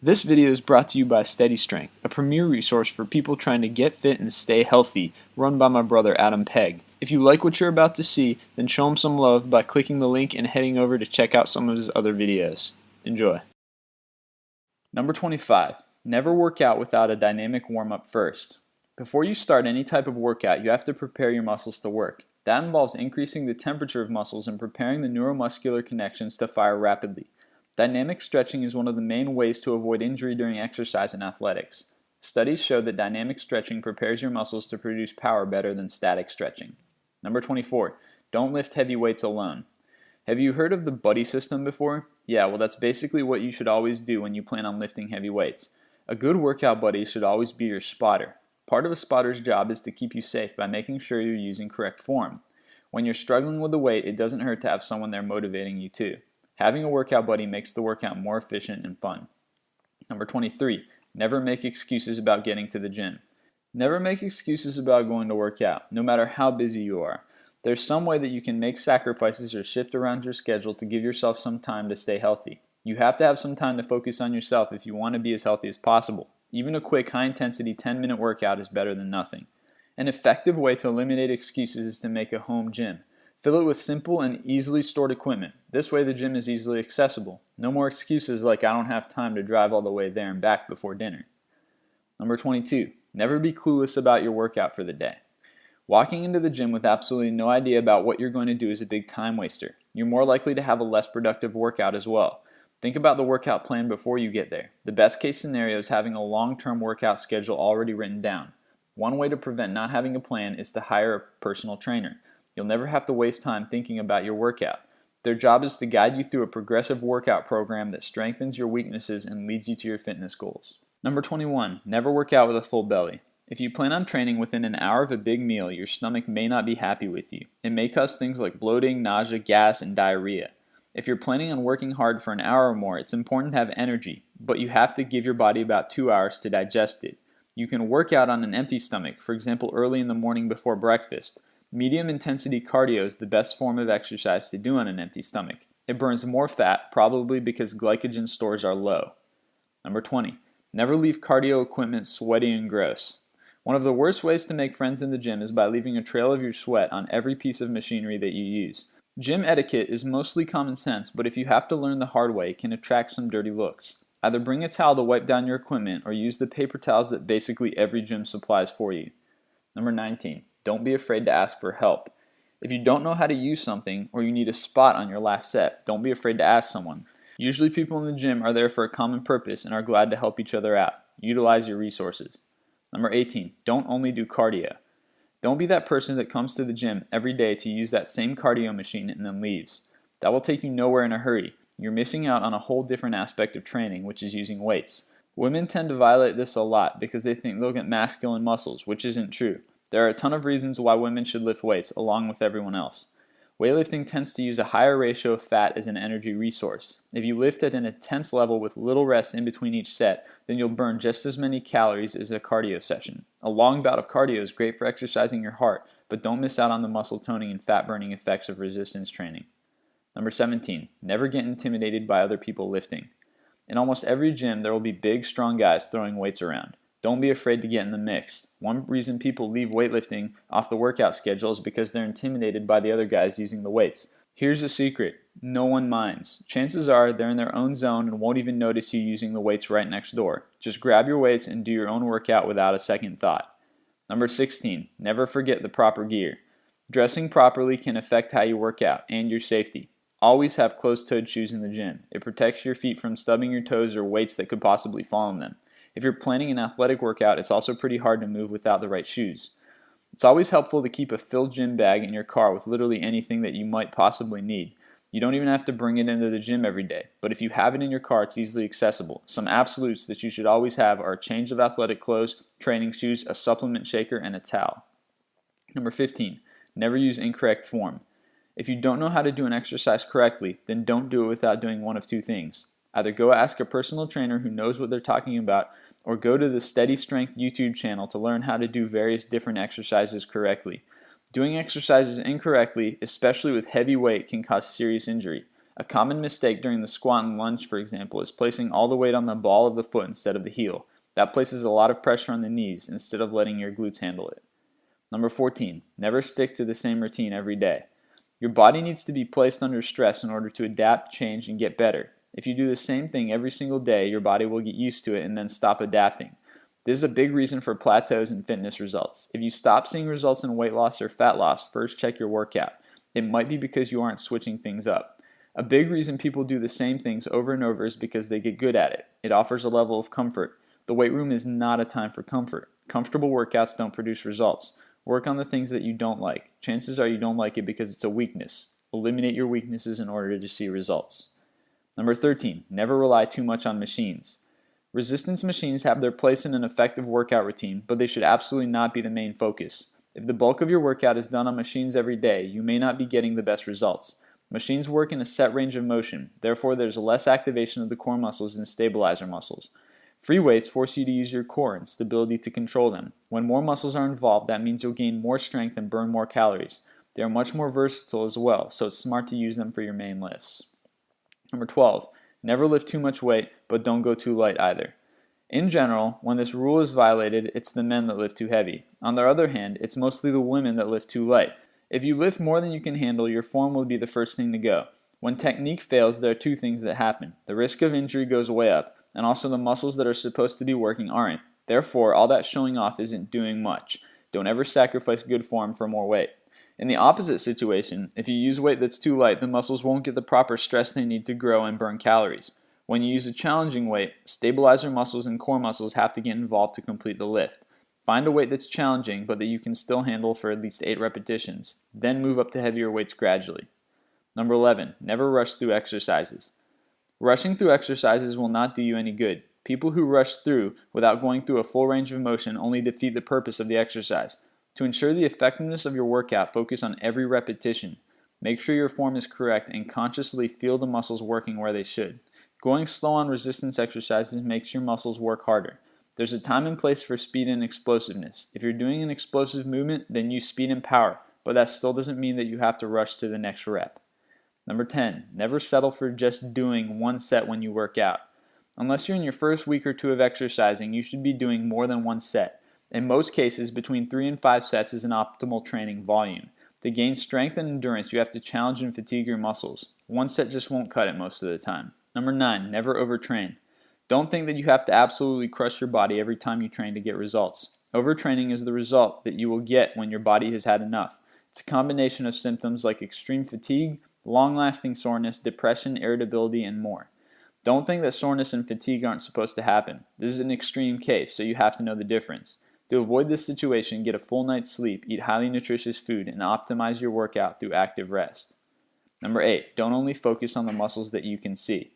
This video is brought to you by Steady Strength, a premier resource for people trying to get fit and stay healthy, run by my brother Adam Pegg. If you like what you're about to see, then show him some love by clicking the link and heading over to check out some of his other videos. Enjoy. Number 25. Never work out without a dynamic warm-up first. Before you start any type of workout, you have to prepare your muscles to work. That involves increasing the temperature of muscles and preparing the neuromuscular connections to fire rapidly. Dynamic stretching is one of the main ways to avoid injury during exercise in athletics. Studies show that dynamic stretching prepares your muscles to produce power better than static stretching. Number 24. Don't lift heavy weights alone. Have you heard of the buddy system before? Yeah, well that's basically what you should always do when you plan on lifting heavy weights. A good workout buddy should always be your spotter. Part of a spotter's job is to keep you safe by making sure you're using correct form. When you're struggling with the weight, it doesn't hurt to have someone there motivating you too. Having a workout buddy makes the workout more efficient and fun. Number 23. Never make excuses about getting to the gym. Never make excuses about going to work out, no matter how busy you are. There's some way that you can make sacrifices or shift around your schedule to give yourself some time to stay healthy. You have to have some time to focus on yourself if you want to be as healthy as possible. Even a quick, high-intensity 10-minute workout is better than nothing. An effective way to eliminate excuses is to make a home gym. Fill it with simple and easily stored equipment. This way the gym is easily accessible. No more excuses like I don't have time to drive all the way there and back before dinner. Number 22. Never be clueless about your workout for the day. Walking into the gym with absolutely no idea about what you're going to do is a big time waster. You're more likely to have a less productive workout as well. Think about the workout plan before you get there. The best case scenario is having a long-term workout schedule already written down. One way to prevent not having a plan is to hire a personal trainer. You'll never have to waste time thinking about your workout. Their job is to guide you through a progressive workout program that strengthens your weaknesses and leads you to your fitness goals. Number 21. Never work out with a full belly. If you plan on training within an hour of a big meal, your stomach may not be happy with you. It may cause things like bloating, nausea, gas, and diarrhea. If you're planning on working hard for an hour or more, it's important to have energy, but you have to give your body about 2 hours to digest it. You can work out on an empty stomach, for example early in the morning before breakfast. Medium intensity cardio is the best form of exercise to do on an empty stomach. It burns more fat, probably because glycogen stores are low. Number 20. Never leave cardio equipment sweaty and gross. One of the worst ways to make friends in the gym is by leaving a trail of your sweat on every piece of machinery that you use. Gym etiquette is mostly common sense, but if you have to learn the hard way, it can attract some dirty looks. Either bring a towel to wipe down your equipment or use the paper towels that basically every gym supplies for you. Number 19. Don't be afraid to ask for help. If you don't know how to use something or you need a spot on your last set, don't be afraid to ask someone. Usually people in the gym are there for a common purpose and are glad to help each other out. Utilize your resources. Number 18. Don't only do cardio. Don't be that person that comes to the gym every day to use that same cardio machine and then leaves. That will take you nowhere in a hurry. You're missing out on a whole different aspect of training, which is using weights. Women tend to violate this a lot because they think they'll get masculine muscles, which isn't true. There are a ton of reasons why women should lift weights, along with everyone else. Weightlifting tends to use a higher ratio of fat as an energy resource. If you lift at an intense level with little rest in between each set, then you'll burn just as many calories as a cardio session. A long bout of cardio is great for exercising your heart, but don't miss out on the muscle toning and fat burning effects of resistance training. Number 17. Never get intimidated by other people lifting. In almost every gym, there will be big, strong guys throwing weights around. Don't be afraid to get in the mix. One reason people leave weightlifting off the workout schedule is because they're intimidated by the other guys using the weights. Here's a secret. No one minds. Chances are they're in their own zone and won't even notice you using the weights right next door. Just grab your weights and do your own workout without a second thought. Number 16. Never forget the proper gear. Dressing properly can affect how you work out and your safety. Always have closed-toed shoes in the gym. It protects your feet from stubbing your toes or weights that could possibly fall on them. If you're planning an athletic workout, it's also pretty hard to move without the right shoes. It's always helpful to keep a filled gym bag in your car with literally anything that you might possibly need. You don't even have to bring it into the gym every day, but if you have it in your car, it's easily accessible. Some absolutes that you should always have are a change of athletic clothes, training shoes, a supplement shaker, and a towel. Number 15. Never use incorrect form. If you don't know how to do an exercise correctly, then don't do it without doing one of two things. Either go ask a personal trainer who knows what they're talking about, or go to the Steady Strength YouTube channel to learn how to do various different exercises correctly. Doing exercises incorrectly, especially with heavy weight, can cause serious injury. A common mistake during the squat and lunge, for example, is placing all the weight on the ball of the foot instead of the heel. That places a lot of pressure on the knees instead of letting your glutes handle it. Number 14, never stick to the same routine every day. Your body needs to be placed under stress in order to adapt, change, and get better. If you do the same thing every single day, your body will get used to it and then stop adapting. This is a big reason for plateaus in fitness results. If you stop seeing results in weight loss or fat loss, first check your workout. It might be because you aren't switching things up. A big reason people do the same things over and over is because they get good at it. It offers a level of comfort. The weight room is not a time for comfort. Comfortable workouts don't produce results. Work on the things that you don't like. Chances are you don't like it because it's a weakness. Eliminate your weaknesses in order to see results. Number 13, never rely too much on machines. Resistance machines have their place in an effective workout routine, but they should absolutely not be the main focus. If the bulk of your workout is done on machines every day, you may not be getting the best results. Machines work in a set range of motion, therefore there's less activation of the core muscles and stabilizer muscles. Free weights force you to use your core and stability to control them. When more muscles are involved, that means you'll gain more strength and burn more calories. They are much more versatile as well, so it's smart to use them for your main lifts. Number 12, never lift too much weight, but don't go too light either. In general, when this rule is violated, it's the men that lift too heavy. On the other hand, it's mostly the women that lift too light. If you lift more than you can handle, your form will be the first thing to go. When technique fails, there are two things that happen. The risk of injury goes way up, and also the muscles that are supposed to be working aren't. Therefore, all that showing off isn't doing much. Don't ever sacrifice good form for more weight. In the opposite situation, if you use weight that's too light, the muscles won't get the proper stress they need to grow and burn calories. When you use a challenging weight, stabilizer muscles and core muscles have to get involved to complete the lift. Find a weight that's challenging but that you can still handle for at least 8 repetitions. Then move up to heavier weights gradually. Number 11, never rush through exercises. Rushing through exercises will not do you any good. People who rush through without going through a full range of motion only defeat the purpose of the exercise. To ensure the effectiveness of your workout, focus on every repetition. Make sure your form is correct and consciously feel the muscles working where they should. Going slow on resistance exercises makes your muscles work harder. There's a time and place for speed and explosiveness. If you're doing an explosive movement, then use speed and power, but that still doesn't mean that you have to rush to the next rep. Number 10, never settle for just doing one set when you work out. Unless you're in your first week or two of exercising, you should be doing more than one set. In most cases, between 3 and 5 sets is an optimal training volume. To gain strength and endurance, you have to challenge and fatigue your muscles. One set just won't cut it most of the time. Number 9, never overtrain. Don't think that you have to absolutely crush your body every time you train to get results. Overtraining is the result that you will get when your body has had enough. It's a combination of symptoms like extreme fatigue, long-lasting soreness, depression, irritability, and more. Don't think that soreness and fatigue aren't supposed to happen. This is an extreme case, so you have to know the difference. To avoid this situation, get a full night's sleep, eat highly nutritious food, and optimize your workout through active rest. Number 8, don't only focus on the muscles that you can see.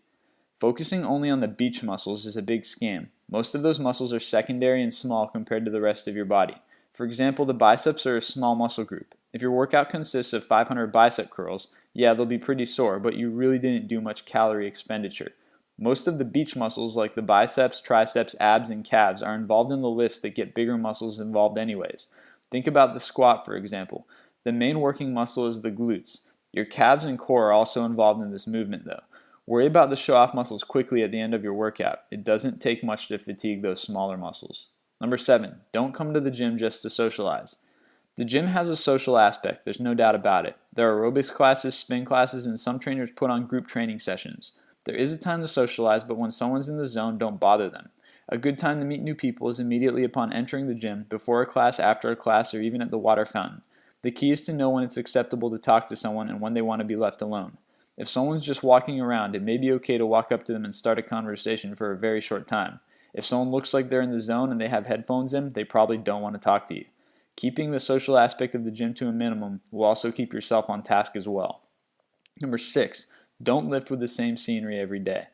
Focusing only on the beach muscles is a big scam. Most of those muscles are secondary and small compared to the rest of your body. For example, the biceps are a small muscle group. If your workout consists of 500 bicep curls, yeah, they'll be pretty sore, but you really didn't do much calorie expenditure. Most of the beach muscles like the biceps, triceps, abs, and calves are involved in the lifts that get bigger muscles involved anyways. Think about the squat, for example. The main working muscle is the glutes. Your calves and core are also involved in this movement though. Worry about the show-off muscles quickly at the end of your workout. It doesn't take much to fatigue those smaller muscles. Number 7, don't come to the gym just to socialize. The gym has a social aspect, there's no doubt about it. There are aerobics classes, spin classes, and some trainers put on group training sessions. There is a time to socialize, but when someone's in the zone, don't bother them. A good time to meet new people is immediately upon entering the gym, before a class, after a class, or even at the water fountain. The key is to know when it's acceptable to talk to someone and when they want to be left alone. If someone's just walking around, it may be okay to walk up to them and start a conversation for a very short time. If someone looks like they're in the zone and they have headphones in, they probably don't want to talk to you. Keeping the social aspect of the gym to a minimum will also keep yourself on task as well. Number 6, don't lift with the same scenery every day.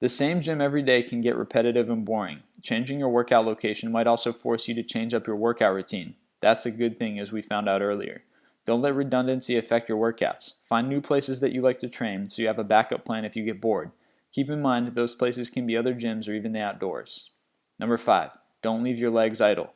The same gym every day can get repetitive and boring. Changing your workout location might also force you to change up your workout routine. That's a good thing, as we found out earlier. Don't let redundancy affect your workouts. Find new places that you like to train so you have a backup plan if you get bored. Keep in mind that those places can be other gyms or even the outdoors. Number 5, don't leave your legs idle.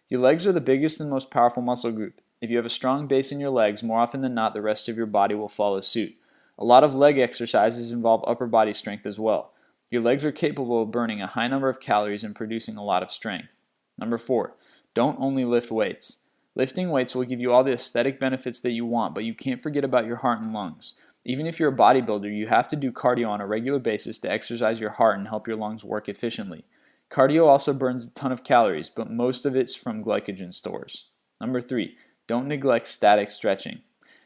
Your legs are the biggest and most powerful muscle group. If you have a strong base in your legs, more often than not the rest of your body will follow suit. A lot of leg exercises involve upper body strength as well. Your legs are capable of burning a high number of calories and producing a lot of strength. Number 4, don't only lift weights. Lifting weights will give you all the aesthetic benefits that you want, but you can't forget about your heart and lungs. Even if you're a bodybuilder, you have to do cardio on a regular basis to exercise your heart and help your lungs work efficiently. Cardio also burns a ton of calories, but most of it's from glycogen stores. Number 3, don't neglect static stretching.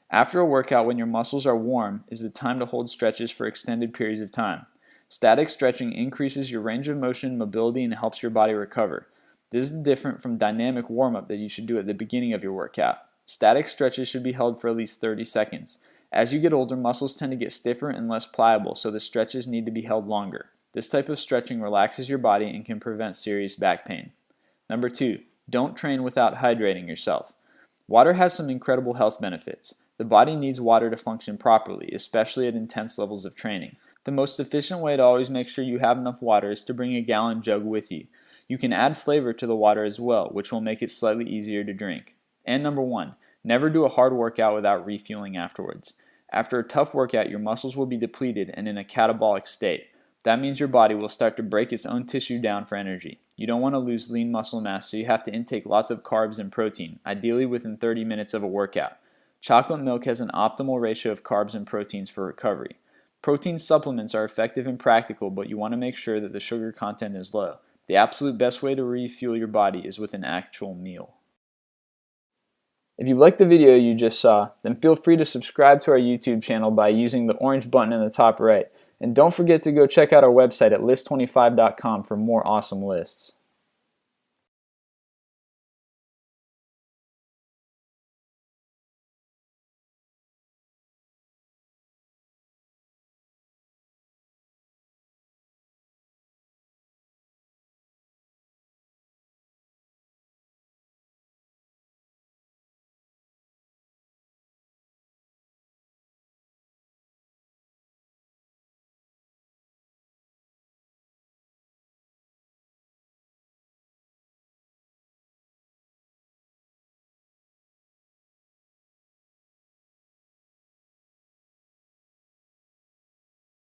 After a workout, when your muscles are warm, is the time to hold stretches for extended periods of time. Static stretching increases your range of motion, mobility, and helps your body recover. This is different from dynamic warm-up that you should do at the beginning of your workout. Static stretches should be held for at least 30 seconds. As you get older, muscles tend to get stiffer and less pliable, so the stretches need to be held longer. This type of stretching relaxes your body and can prevent serious back pain. Number 2, don't train without hydrating yourself. Water has some incredible health benefits. The body needs water to function properly, especially at intense levels of training. The most efficient way to always make sure you have enough water is to bring a gallon jug with you. You can add flavor to the water as well, which will make it slightly easier to drink. And number 1, never do a hard workout without refueling afterwards. After a tough workout, your muscles will be depleted and in a catabolic state. That means your body will start to break its own tissue down for energy. You don't want to lose lean muscle mass, so you have to intake lots of carbs and protein, ideally within 30 minutes of a workout. Chocolate milk has an optimal ratio of carbs and proteins for recovery. Protein supplements are effective and practical, but you want to make sure that the sugar content is low. The absolute best way to refuel your body is with an actual meal. If you liked the video you just saw, then feel free to subscribe to our YouTube channel by using the orange button in the top right. And don't forget to go check out our website at list25.com for more awesome lists.